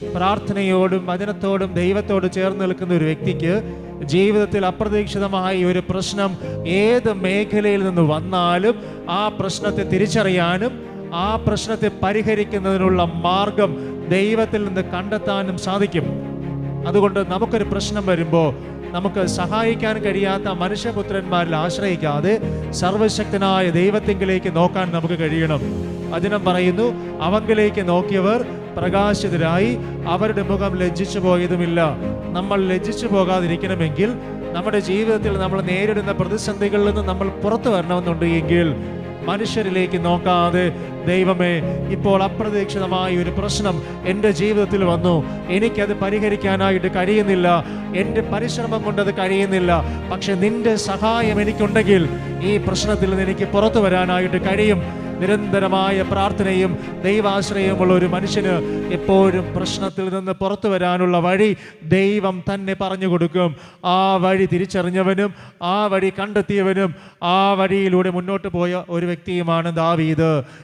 പ്രാർത്ഥനയോടും വചനത്തോടും ദൈവത്തോട് ചേർന്ന് നിൽക്കുന്ന ഒരു വ്യക്തിക്ക് ജീവിതത്തിൽ അപ്രതീക്ഷിതമായ ഒരു പ്രശ്നം ഏത് മേഖലയിൽ നിന്ന് വന്നാലും ആ പ്രശ്നത്തെ തിരിച്ചറിയാനും ആ പ്രശ്നത്തെ പരിഹരിക്കുന്നതിനുള്ള മാർഗം ദൈവത്തിൽ നിന്ന് കണ്ടെത്താനും സാധിക്കും. അതുകൊണ്ട് നമുക്കൊരു പ്രശ്നം വരുമ്പോൾ നമുക്ക് സഹായിക്കാൻ കഴിയാത്ത മനുഷ്യപുത്രന്മാരിൽ ആശ്രയിക്കാതെ സർവശക്തനായ ദൈവത്തിങ്കിലേക്ക് നോക്കാൻ നമുക്ക് കഴിയണം. വചനം പറയുന്നു, അവങ്കിലേക്ക് നോക്കിയവർ പ്രകാശിതരായി അവരുടെ മുഖം ലജ്ജിച്ചു പോയതുമില്ല. നമ്മൾ ലജ്ജിച്ചു പോകാതിരിക്കണമെങ്കിൽ, നമ്മുടെ ജീവിതത്തിൽ നമ്മൾ നേരിടുന്ന പ്രതിസന്ധികളിൽ നിന്ന് നമ്മൾ പുറത്തു വരണമെന്നുണ്ട് എങ്കിൽ മനുഷ്യരിലേക്ക് നോക്കാതെ, ദൈവമേ, ഇപ്പോൾ അപ്രതീക്ഷിതമായ ഒരു പ്രശ്നം എൻ്റെ ജീവിതത്തിൽ വന്നു, എനിക്കത് പരിഹരിക്കാനായിട്ട് കഴിയുന്നില്ല, എൻ്റെ പരിശ്രമം കൊണ്ടത് കഴിയുന്നില്ല, പക്ഷെ നിന്റെ സഹായം എനിക്കുണ്ടെങ്കിൽ ഈ പ്രശ്നത്തിൽ നിന്ന് എനിക്ക് പുറത്തു വരാനായിട്ട് കഴിയും. നിരന്തരമായ പ്രാർത്ഥനയും ദൈവാശ്രയമുള്ള ഒരു മനുഷ്യന് എപ്പോഴും പ്രശ്നത്തിൽ നിന്ന് പുറത്തു വരാനുള്ള വഴി ദൈവം തന്നെ പറഞ്ഞു കൊടുക്കും. ആ വഴി തിരിച്ചറിഞ്ഞവനും ആ വഴി കണ്ടെത്തിയവനും ആ വഴിയിലൂടെ മുന്നോട്ട് പോയ ഒരു വ്യക്തിയുമാണ് ദാവീദ്.